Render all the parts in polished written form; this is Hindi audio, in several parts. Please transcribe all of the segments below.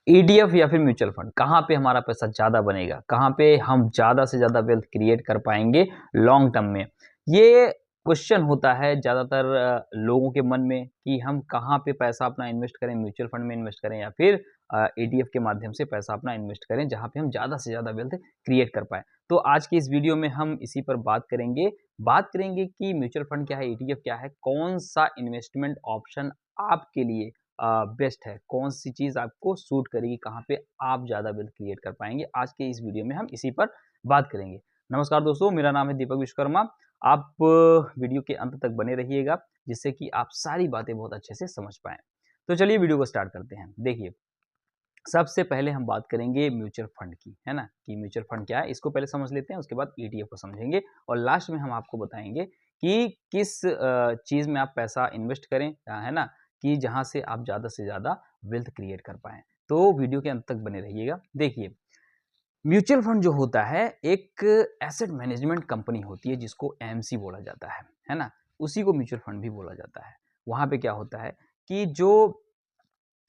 ईटीएफ या फिर म्यूचुअल फंड, कहाँ पे हमारा पैसा ज़्यादा बनेगा, कहाँ पे हम ज़्यादा से ज़्यादा वेल्थ क्रिएट कर पाएंगे लॉन्ग टर्म में। ये क्वेश्चन होता है ज़्यादातर लोगों के मन में कि हम कहाँ पे पैसा अपना इन्वेस्ट करें, म्यूचुअल फंड में इन्वेस्ट करें या फिर ईटीएफ के माध्यम से पैसा अपना इन्वेस्ट करें, जहाँ पे हम ज़्यादा से ज़्यादा वेल्थ क्रिएट कर पाएँ। तो आज की इस वीडियो में हम इसी पर बात करेंगे कि म्यूचुअल फंड क्या है, ईटीएफ क्या है, कौन-सा इन्वेस्टमेंट ऑप्शन आपके लिए बेस्ट है, कौन-सी चीज़ आपको सूट करेगी, कहाँ पे आप ज़्यादा वेल्थ क्रिएट कर पाएँगे। आज के इस वीडियो में हम इसी पर बात करेंगे। नमस्कार दोस्तों, मेरा नाम है दीपक विश्वकर्मा। आप वीडियो के अंत तक बने रहिएगा, जिससे कि आप सारी बातें बहुत अच्छे से समझ पाएँ। तो चलिए वीडियो को स्टार्ट करते हैं। देखिए, सबसे पहले हम बात करेंगे म्यूचुअल फंड की, है ना? कि म्यूचुअल फंड क्या है, इसको पहले समझ लेते हैं, उसके बाद ईटीएफ को समझेंगे और लास्ट में हम आपको बताएँगे कि किस चीज़ में आप पैसा इन्वेस्ट करें, है ना? कि जहाँ से आप ज़्यादा से ज़्यादा वेल्थ क्रिएट कर पाएँ। तो वीडियो के अंत तक बने रहिएगा। देखिए, म्यूचुअल फंड जो होता है, एक एसेट मैनेजमेंट कंपनी होती है जिसको एएमसी बोला जाता है ना? उसी को म्यूचुअल फंड भी बोला जाता है। वहाँ पे क्या होता है कि जो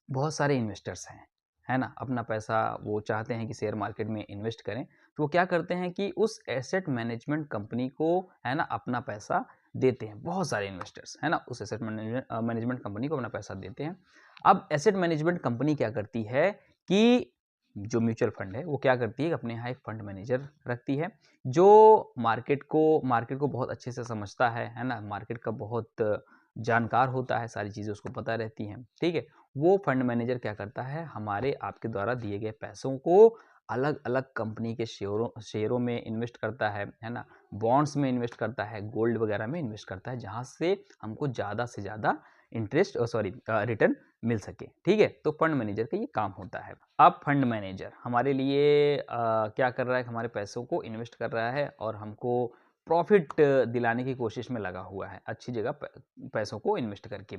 बहुत सारे इन्वेस्टर्स हैं, है ना? अपना पैसा वो चाहते हैं कि शेयर मार्केट में इन्वेस्ट करें, तो वो क्या करते हैं कि उस एसेट मैनेजमेंट कंपनी को, है ना, अपना पैसा देते हैं। बहुत सारे इन्वेस्टर्स, है ना? उस एसेट मैनेजमेंट कंपनी को अपना पैसा देते हैं। अब एसेट मैनेजमेंट कंपनी क्या करती है कि जो म्यूचुअल फंड है, वो क्या करती है कि अपने यहाँ एक फंड मैनेजर रखती है, जो मार्केट को बहुत अच्छे से समझता है ना? मार्केट का बहुत जानकार होता है, सारी चीज़ें उसको पता रहती हैं, ठीक है? वो फंड मैनेजर क्या करता है, हमारे आपके द्वारा दिए गए पैसों को अलग-अलग कंपनी के शेयरों में इन्वेस्ट करता है ना? बॉन्ड्स में इन्वेस्ट करता है, गोल्ड वगैरह में इन्वेस्ट करता है, जहाँ से हमको ज़्यादा से ज़्यादा रिटर्न मिल सके, ठीक है? तो फंड मैनेजर का ये काम होता है। अब फंड मैनेजर हमारे लिए क्या कर रहा है, हमारे पैसों को इन्वेस्ट कर रहा है और हमको प्रॉफ़िट दिलाने की कोशिश में लगा हुआ है, अच्छी जगह पैसों को इन्वेस्ट करके।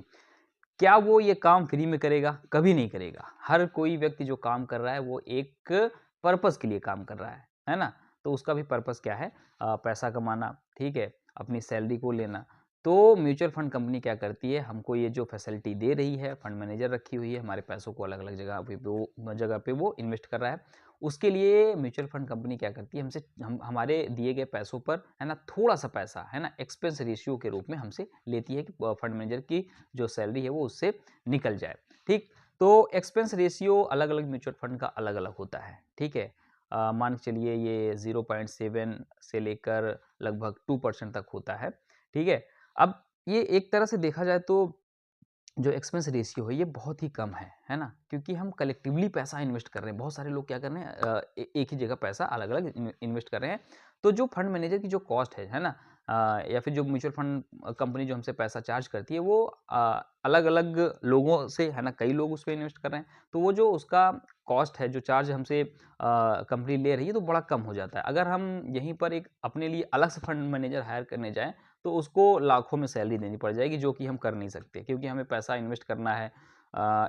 क्या वो ये काम फ्री में करेगा? कभी नहीं करेगा। हर कोई व्यक्ति जो काम कर रहा है वो एक पर्पज़ के लिए काम कर रहा है ना? तो उसका भी पर्पज़ क्या है? पैसा कमाना, ठीक है? अपनी सैलरी को लेना। तो म्यूचुअल फंड कंपनी क्या करती है, हमको ये जो फैसिलिटी दे रही है, फंड मैनेजर रखी हुई है, हमारे पैसों को अलग-अलग जगह पे वो इन्वेस्ट कर रहा है। उसके लिए म्यूचुअल फंड कंपनी क्या करती है, हमसे हमारे दिए गए पैसों पर, है ना, थोड़ा-सा पैसा, है ना, एक्सपेंस रेशियो के रूप में हमसे लेती है कि फंड मैनेजर की जो सैलरी है वो उससे निकल जाए, ठीक? तो एक्सपेंस रेशियो अलग-अलग म्यूचुअल फंड का अलग-अलग होता है, ठीक है? मान के चलिए ये 0.7 से लेकर लगभग 2% तक होता है, ठीक है? अब ये एक तरह से देखा जाए तो जो एक्सपेंस रेशियो है ये बहुत ही कम है ना? क्योंकि हम कलेक्टिवली पैसा इन्वेस्ट कर रहे हैं। बहुत सारे लोग क्या कर रहे हैं, एक ही जगह पैसा अलग-अलग इन्वेस्ट कर रहे हैं। तो जो फंड मैनेजर की जो कॉस्ट है ना? या फिर जो म्यूचुअल फंड कंपनी जो हमसे पैसा चार्ज करती है वो अलग-अलग लोगों से, है ना? कई लोग उस पे इन्वेस्ट कर रहे हैं। तो वो जो उसका कॉस्ट है, जो चार्ज हमसे कंपनी ले रही है तो बड़ा कम हो जाता है। अगर हम यहीं पर एक अपने लिए अलग से फंड मैनेजर हायर करने जाएँ तो उसको लाखों में सैलरी देनी पड़ जाएगी, जो कि हम कर नहीं सकते, क्योंकि हमें पैसा इन्वेस्ट करना है।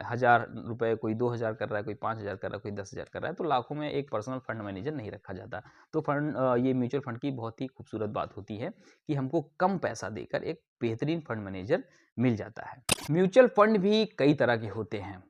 ₹1000 कोई 2000 कर रहा है, कोई 5000 कर रहा है, कोई 10,000 कर रहा है, तो लाखों में एक पर्सनल फंड मैनेजर नहीं रखा जाता। तो ये म्यूचुअल फंड की बहुत ही खूबसूरत बात होती है कि हमको कम पैसा देकर एक बेहतरीन फंड मैनेजर मिल जाता है। म्यूचुअल फंड भी कई तरह के होते हैं।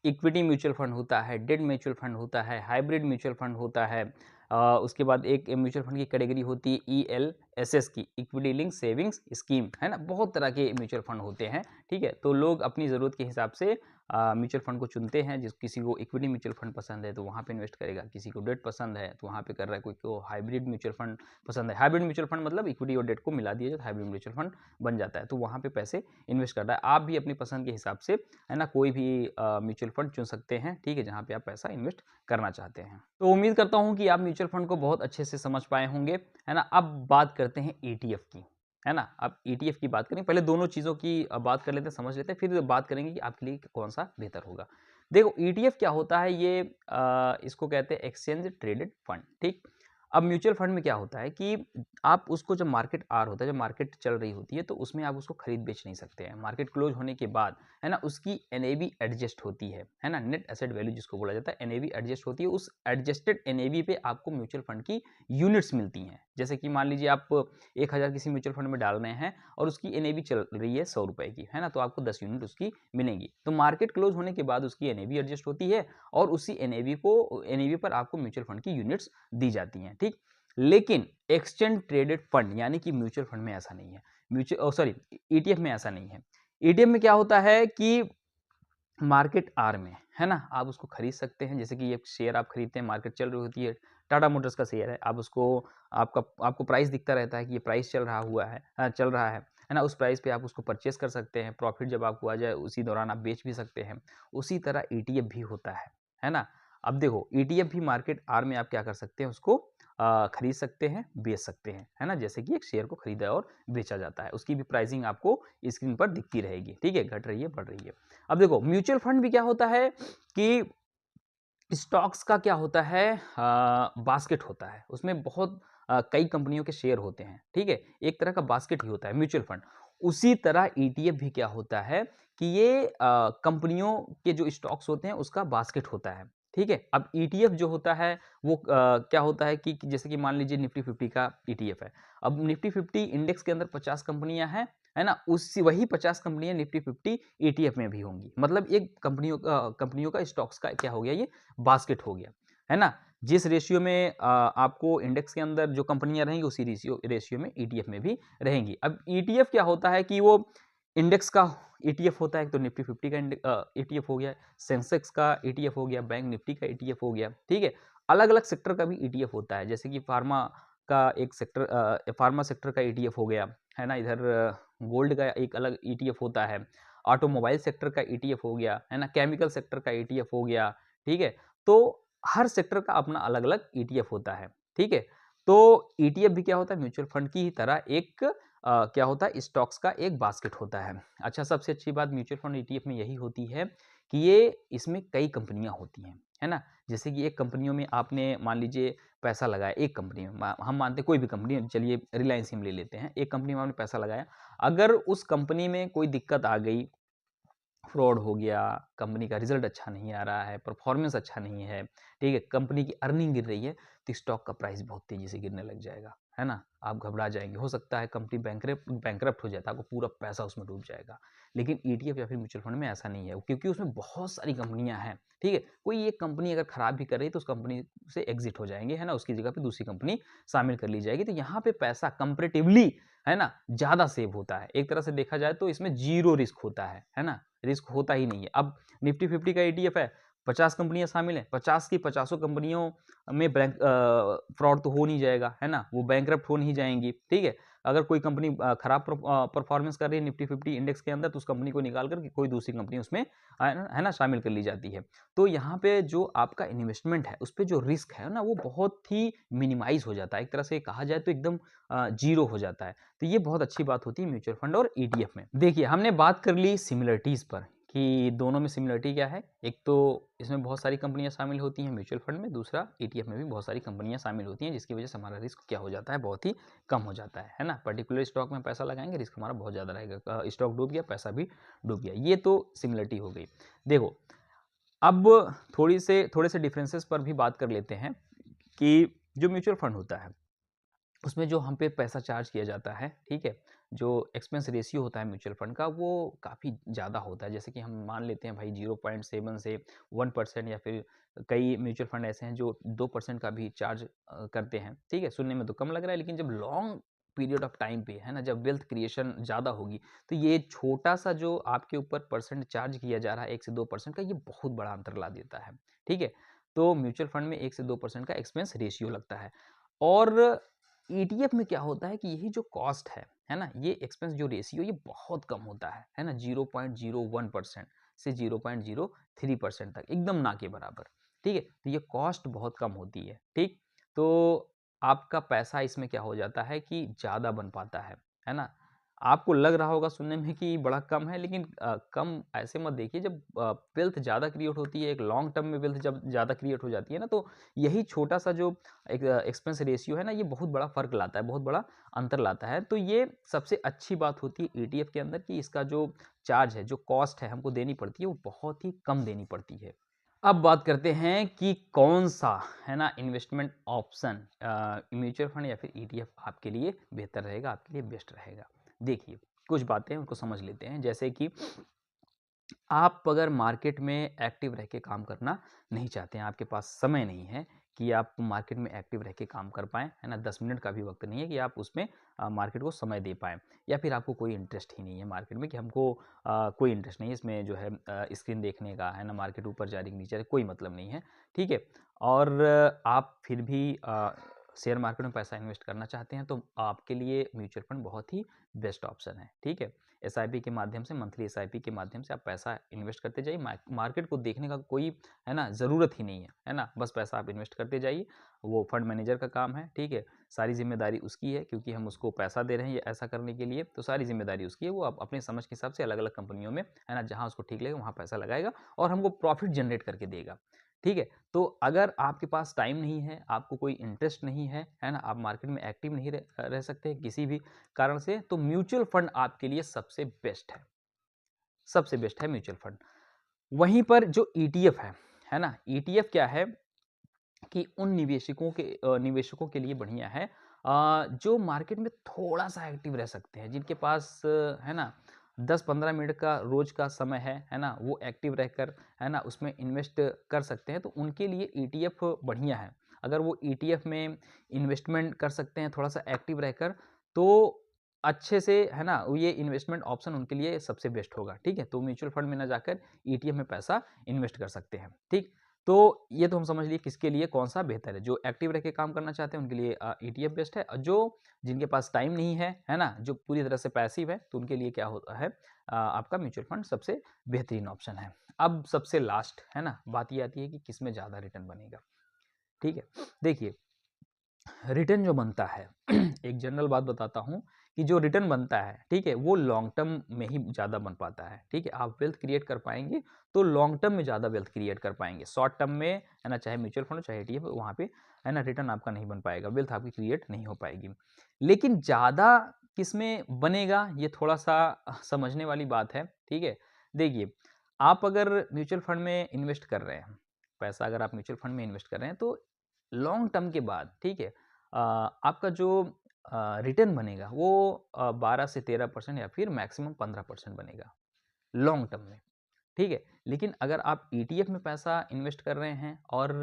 इक्विटी म्यूचुअल फंड होता है, डेट म्यूचुअल फंड होता है, हाइब्रिड म्यूचुअल फंड होता है। उसके बाद एक म्यूचुअल फंड की कैटेगरी होती है ईएलएसएस की, इक्विटी लिंक सेविंग्स स्कीम, है ना? बहुत तरह के म्यूचुअल फंड होते हैं, ठीक है? तो लोग अपनी ज़रूरत के हिसाब से म्यूचुअल फंड को चुनते हैं। जिस किसी को इक्विटी म्यूचुअल फंड पसंद है तो वहाँ पे इन्वेस्ट करेगा, किसी को डेट पसंद है तो वहाँ पे कर रहा है, कोई को हाइब्रिड म्यूचुअल फंड पसंद है। हाइब्रिड म्यूचुअल फंड मतलब इक्विटी और डेट को मिला दिया जाए तो हाइब्रिड म्यूचुअल फंड बन जाता है, तो वहाँ पे पैसे इन्वेस्ट कर रहा है। आप भी अपनी पसंद के हिसाब से, है ना, कोई भी म्यूचुअल फंड चुन सकते हैं, ठीक है, जहाँ पे आप पैसा इन्वेस्ट करना चाहते हैं। तो उम्मीद करता हूँ कि आप म्यूचुअल फंड को बहुत अच्छे से समझ पाए होंगे, है ना? अब बात करते हैं ईटीएफ की, है ना? अब ईटीएफ की बात करें, पहले दोनों चीज़ों की बात कर लेते हैं, समझ लेते हैं, फिर बात करेंगे कि आपके लिए कौन-सा बेहतर होगा। देखो, ईटीएफ क्या होता है, ये इसको कहते हैं एक्सचेंज ट्रेडेड फंड, ठीक? अब म्यूचुअल फंड में क्या होता है कि आप उसको जब मार्केट आर होता है, जब मार्केट चल रही होती है, तो उसमें आप उसको खरीद बेच नहीं सकते हैं। मार्केट क्लोज होने के बाद, है ना, उसकी एनएवी एडजस्ट होती है ना, नेट एसेट वैल्यू जिसको बोला जाता है, एनएवी एडजस्ट होती है। उस एडजस्टेड एनएवी पे आपको म्यूचुअल फंड की यूनिट्स मिलती हैं। जैसे कि मान लीजिए आप 1000 किसी म्यूचुअल फंड में डाल रहे हैं और उसकी एनएवी चल रही है 100 रुपए की, है ना, तो आपको 10 यूनिट उसकी मिलेंगी। तो मार्केट क्लोज होने के बाद उसकी एनएवी एडजस्ट होती है और उसी एनएवी पर आपको म्यूचुअल फंड की यूनिट्स दी जाती हैं, ठीक। लेकिन एक्सचेंज ट्रेडेड फंड यानी कि म्यूचुअल फंड में ऐसा नहीं है, ईटीएफ में ऐसा नहीं है। ईटीएफ में क्या होता है कि मार्केट आर में, है ना, आप उसको खरीद सकते हैं। जैसे कि ये शेयर आप खरीदते हैं, मार्केट चल रही होती है, टाटा मोटर्स का शेयर है, आप उसको आपको प्राइस दिखता रहता है कि ये प्राइस चल रहा है ना, उस प्राइस पे आप उसको परचेस कर सकते हैं। प्रॉफिट जब आपको आ जाए उसी दौरान आप बेच भी सकते हैं। उसी तरह ईटीएफ भी होता है ना। अब देखो ईटीएफ भी मार्केट आर में आप क्या कर सकते हैं, उसको खरीद सकते हैं, बेच सकते हैं, है ना। जैसे कि एक शेयर को खरीदा और बेचा जाता है, उसकी भी प्राइसिंग आपको स्क्रीन पर दिखती रहेगी, ठीक है, घट रही है, बढ़ रही है। अब देखो म्यूचुअल फंड भी क्या होता है कि स्टॉक्स का क्या होता है, बास्केट होता है, उसमें बहुत कई कंपनियों के शेयर होते हैं, ठीक है, एक तरह का बास्केट ही होता है म्यूचुअल फंड। उसी तरह ईटीएफ भी क्या होता है कि ये कंपनियों के जो स्टॉक्स होते हैं उसका बास्केट होता है, ठीक है। अब ईटीएफ जो होता है वो क्या होता है कि जैसे कि मान लीजिए निफ्टी 50 का ईटीएफ है। अब निफ्टी 50 इंडेक्स के अंदर 50 कंपनियां हैं, है ना, उसी वही 50 कंपनियां निफ्टी 50 ईटीएफ में भी होंगी। मतलब एक कंपनियों का स्टॉक्स का क्या हो गया, ये बास्केट हो गया, है ना। जिस रेशियो में आपको इंडेक्स के अंदर जो कंपनियां रहेंगी उसी रेशियो में ईटीएफ में भी रहेंगी। अब ईटीएफ क्या होता है कि वो इंडेक्स का ईटीएफ होता है, तो निफ्टी 50 का ईटीएफ हो गया, सेंसेक्स का ईटीएफ हो गया, बैंक निफ्टी का ईटीएफ हो गया, ठीक है। अलग अलग सेक्टर का भी ईटीएफ होता है, जैसे कि फार्मा सेक्टर का ईटीएफ हो गया, है ना। इधर गोल्ड का एक अलग ईटीएफ होता है, ऑटोमोबाइल सेक्टर का ईटीएफ हो गया, है ना, केमिकल सेक्टर का ईटीएफ हो गया, ठीक है। तो हर सेक्टर का अपना अलग अलग ईटीएफ होता है, ठीक है। तो ईटीएफ भी क्या होता है, म्यूचुअल फंड की ही तरह एक क्या होता है, स्टॉक्स का एक बास्केट होता है। अच्छा, सबसे अच्छी बात म्यूचुअल फंड ईटीएफ में यही होती है कि ये इसमें कई कंपनियां होती हैं, है ना। जैसे कि एक कंपनियों में आपने मान लीजिए पैसा लगाया, एक कंपनी में हम मानते हैं कोई भी कंपनी, चलिए रिलायंस हम ले लेते हैं, एक कंपनी में आपने पैसा लगाया, अगर उस कंपनी में कोई दिक्कत आ गई, फ्रॉड हो गया, कंपनी का रिजल्ट अच्छा नहीं आ रहा है, परफॉर्मेंस अच्छा नहीं है, ठीक है, कंपनी की अर्निंग गिर रही है, तो स्टॉक का प्राइस बहुत तेजी से गिरने लग जाएगा, है ना। आप घबरा जाएंगे, हो सकता है कंपनी बैंकरप्ट हो जाता है, आपको पूरा पैसा उसमें डूब जाएगा। लेकिन ईटीएफ या फिर म्यूचुअल फंड में ऐसा नहीं है, क्योंकि उसमें बहुत सारी कंपनियां हैं, ठीक है। कोई एक कंपनी अगर खराब भी कर रही है तो उस कंपनी से एग्जिट हो जाएंगे, है ना, उसकी जगह पे दूसरी कंपनी शामिल कर ली जाएगी। तो यहाँ पे पैसा कंपेरेटिवली, है ना, ज्यादा सेव होता है। एक तरह से देखा जाए तो इसमें जीरो रिस्क होता है ना, रिस्क होता ही नहीं है। अब निफ्टी 50 का ईटीएफ है, 50 कंपनियां शामिल हैं, 50 की 50 कंपनियों में बैंक फ्रॉड तो हो नहीं जाएगा, है ना, वो बैंकरप्ट हो नहीं जाएंगी, ठीक है। अगर कोई कंपनी खराब परफॉर्मेंस कर रही है निफ्टी 50 इंडेक्स के अंदर, तो उस कंपनी को निकाल कर कोई दूसरी कंपनी उसमें है ना शामिल कर ली जाती है। तो यहाँ पे जो आपका इन्वेस्टमेंट है उस पर जो रिस्क है ना, वो बहुत ही मिनिमाइज हो जाता है, एक तरह से कहा जाए तो एकदम जीरो हो जाता है। तो ये बहुत अच्छी बात होती है म्यूचुअल फंड और ईटीएफ में। देखिए हमने बात कर ली सिमिलरिटीज पर कि दोनों में सिमिलरिटी क्या है। एक तो इसमें बहुत सारी कंपनियां शामिल होती हैं म्यूचुअल फंड में, दूसरा ईटीएफ में भी बहुत सारी कंपनियां शामिल होती हैं, जिसकी वजह से हमारा रिस्क क्या हो जाता है, बहुत ही कम हो जाता है ना। पर्टिकुलर स्टॉक में पैसा लगाएंगे, रिस्क हमारा बहुत ज़्यादा रहेगा, स्टॉक डूब गया, पैसा भी डूब गया। ये तो सिमिलरिटी हो गई। देखो अब थोड़े से डिफरेंसेस पर भी बात कर लेते हैं कि जो म्यूचुअल फंड होता है उसमें जो हम पे पैसा चार्ज किया जाता है, ठीक है, जो एक्सपेंस रेशियो होता है म्यूचुअल फंड का वो काफ़ी ज़्यादा होता है। जैसे कि हम मान लेते हैं भाई 0.7 से 1%, या फिर कई म्यूचुअल फंड ऐसे हैं जो 2% का भी चार्ज करते हैं, ठीक है। सुनने में तो कम लग रहा है, लेकिन जब लॉन्ग पीरियड ऑफ टाइम पे, है ना, जब वेल्थ क्रिएशन ज़्यादा होगी, तो ये छोटा सा जो आपके ऊपर परसेंट चार्ज किया जा रहा है 1 से 2% का, ये बहुत बड़ा अंतर ला देता है, ठीक है। तो म्यूचुअल फंड में 1 से 2% का एक्सपेंस रेशियो लगता है। और ईटीएफ में क्या होता है कि यही जो कॉस्ट है ना, ये एक्सपेंस जो रेशियो ये बहुत कम होता है ना, 0.01% से 0.03% तक, एकदम ना के बराबर, ठीक है। तो ये कॉस्ट बहुत कम होती है, ठीक। तो आपका पैसा इसमें क्या हो जाता है कि ज़्यादा बन पाता है ना। आपको लग रहा होगा सुनने में कि बड़ा कम है, लेकिन कम ऐसे मत देखिए। जब वेल्थ ज़्यादा क्रिएट होती है, एक लॉन्ग टर्म में वेल्थ जब ज़्यादा क्रिएट हो जाती है ना, तो यही छोटा-सा जो एक एक्सपेंस रेशियो है ना, ये बहुत बड़ा फ़र्क लाता है, बहुत बड़ा अंतर लाता है। तो ये सबसे अच्छी बात होती है ईटीएफ के अंदर कि इसका जो चार्ज है, जो कॉस्ट है हमको देनी पड़ती है, वो बहुत ही कम देनी पड़ती है। अब बात करते हैं कि कौन-सा है ना इन्वेस्टमेंट ऑप्शन म्यूचुअल फंड या फिर ईटीएफ आपके लिए बेहतर रहेगा, आपके लिए बेस्ट रहेगा। देखिए, कुछ बातें उनको समझ लेते हैं, जैसे कि आप अगर मार्केट में एक्टिव रह के काम करना नहीं चाहते हैं, आपके पास समय नहीं है कि आप मार्केट में एक्टिव रह के काम कर पाएँ, है ना? 10 मिनट का भी वक़्त नहीं है कि आप उसमें मार्केट को समय दे पाएँ, या फिर आपको कोई इंटरेस्ट ही नहीं है मार्केट में कि हमको कोई इंटरेस्ट नहीं है इसमें जो है स्क्रीन देखने का, है ना? मार्केट ऊपर जा रही है, नीचे जा रही है, कोई मतलब नहीं है, ठीक है? और आप फिर भी शेयर मार्केट में पैसा इन्वेस्ट करना चाहते हैं, तो आपके लिए म्यूचुअल फंड बहुत ही बेस्ट ऑप्शन है, ठीक है? एसआईपी के माध्यम से, मंथली एसआईपी के माध्यम से आप पैसा इन्वेस्ट करते जाइए। मार्केट को देखने का कोई है ना ज़रूरत ही नहीं है ना? बस पैसा आप इन्वेस्ट करते जाइए, वो फंड मैनेजर का काम है, ठीक है? सारी ज़िम्मेदारी उसकी है, क्योंकि हम उसको पैसा दे रहे हैं ये ऐसा करने के लिए, तो सारी ज़िम्मेदारी उसकी है। वो आप अपने समझ के हिसाब से अलग-अलग कंपनियों में, है ना, जहाँ उसको ठीक लगेगा वहाँ पैसा लगाएगा और हमको प्रॉफ़िट जनरेट करके देगा, ठीक है? तो अगर आपके पास टाइम नहीं है, आपको कोई इंटरेस्ट नहीं है ना? आप मार्केट में एक्टिव नहीं रह सकते किसी भी कारण से, तो म्यूचुअल फंड आपके लिए सबसे बेस्ट है, सबसे बेस्ट है म्यूचुअल फंड। वहीं पर जो ईटीएफ है ना? ईटीएफ क्या है कि उन निवेशकों के लिए बढ़िया है जो मार्केट में थोड़ा-सा एक्टिव रह सकते हैं, जिनके पास है ना 10-15 मिनट का रोज़ का समय है ना? वो एक्टिव रहकर है ना उसमें इन्वेस्ट कर सकते हैं, तो उनके लिए ईटीएफ बढ़िया है। अगर वो ईटीएफ में इन्वेस्टमेंट कर सकते हैं थोड़ा-सा एक्टिव रहकर, तो अच्छे से है ना, ये इन्वेस्टमेंट ऑप्शन उनके लिए सबसे बेस्ट होगा, ठीक है? तो म्यूचुअल फंड में ना जाकर ईटीएफ में पैसा इन्वेस्ट कर सकते हैं, ठीक? तो ये तो हम समझ लिए किसके लिए कौन-सा बेहतर है। जो एक्टिव रह के काम करना चाहते हैं उनके लिए ईटीएफ बेस्ट है, और जो जिनके पास टाइम नहीं है ना? जो पूरी तरह से पैसिव है, तो उनके लिए क्या होता है आपका म्यूचुअल फंड सबसे बेहतरीन ऑप्शन है। अब सबसे लास्ट है ना, बात ये आती है कि किसमें ज़्यादा रिटर्न बनेगा, ठीक है? देखिए, रिटर्न जो बनता है एक जनरल बात बताता हूँ कि जो रिटर्न बनता है, ठीक है, वो लॉन्ग टर्म में ही ज़्यादा बन पाता है, ठीक है। आप वेल्थ क्रिएट कर पाएंगे तो लॉन्ग टर्म में ज़्यादा वेल्थ क्रिएट कर पाएंगे। शॉर्ट टर्म में है ना, चाहे म्यूचुअल फंड चाहे ईटीएफ, वहाँ पे है ना रिटर्न आपका नहीं बन पाएगा, वेल्थ आपकी क्रिएट नहीं हो पाएगी। लेकिन ज़्यादा किसमें बनेगा, ये थोड़ा सा समझने वाली बात है, ठीक है। देखिए, आप अगर म्यूचुअल फंड में इन्वेस्ट कर रहे हैं, पैसा अगर आप म्यूचुअल फंड में इन्वेस्ट कर रहे हैं, तो लॉन्ग टर्म के बाद, ठीक है, आपका जो रिटर्न बनेगा वो 12 से 13% या फिर मैक्सिमम 15% बनेगा लॉन्ग टर्म में, ठीक है। लेकिन अगर आप ईटीएफ में पैसा इन्वेस्ट कर रहे हैं और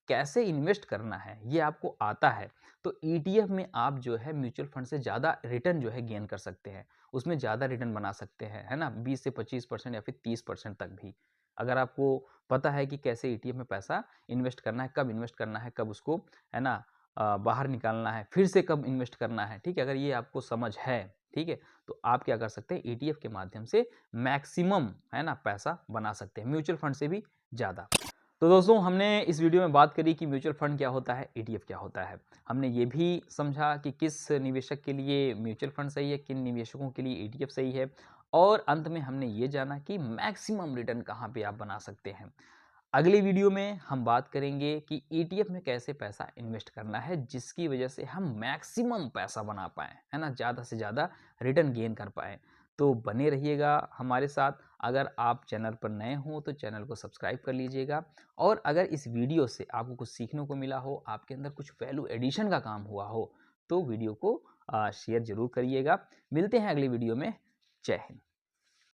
कैसे इन्वेस्ट करना है ये आपको आता है, तो ईटीएफ में आप जो है म्यूचुअल फंड से ज़्यादा रिटर्न जो है गेन कर सकते हैं, उसमें ज़्यादा रिटर्न बना सकते हैं, है ना, 20 से 25% या फिर 30% तक भी। अगर आपको पता है कि कैसे ईटीएफ में पैसा इन्वेस्ट करना है, कब इन्वेस्ट करना है, कब उसको है ना बाहर निकालना है, फिर से कब इन्वेस्ट करना है, ठीक है, अगर ये आपको समझ है, ठीक है, तो आप क्या कर सकते हैं, ईटीएफ के माध्यम से मैक्सिमम है ना पैसा बना सकते हैं, म्यूचुअल फंड से भी ज़्यादा। तो दोस्तों, हमने इस वीडियो में बात करी कि म्यूचुअल फंड क्या होता है, ईटीएफ क्या होता है। हमने ये भी समझा कि किस निवेशक के लिए म्यूचुअल फंड सही है, किन निवेशकों के लिए ईटीएफ सही है, और अंत में हमने ये जाना कि मैक्सिमम रिटर्न कहाँ पे आप बना सकते हैं। अगली वीडियो में हम बात करेंगे कि ईटीएफ में कैसे पैसा इन्वेस्ट करना है, जिसकी वजह से हम मैक्सिमम पैसा बना पाएँ, है ना? ज़्यादा से ज़्यादा रिटर्न गेन कर पाएँ। तो बने रहिएगा हमारे साथ। अगर आप चैनल पर नए हो तो चैनल को सब्सक्राइब कर लीजिएगा, और अगर इस वीडियो से आपको कुछ सीखने को मिला हो, आपके अंदर कुछ वैल्यू एडिशन का काम हुआ हो, तो वीडियो को शेयर ज़रूर करिएगा। मिलते हैं अगली वीडियो में। जय हिंद।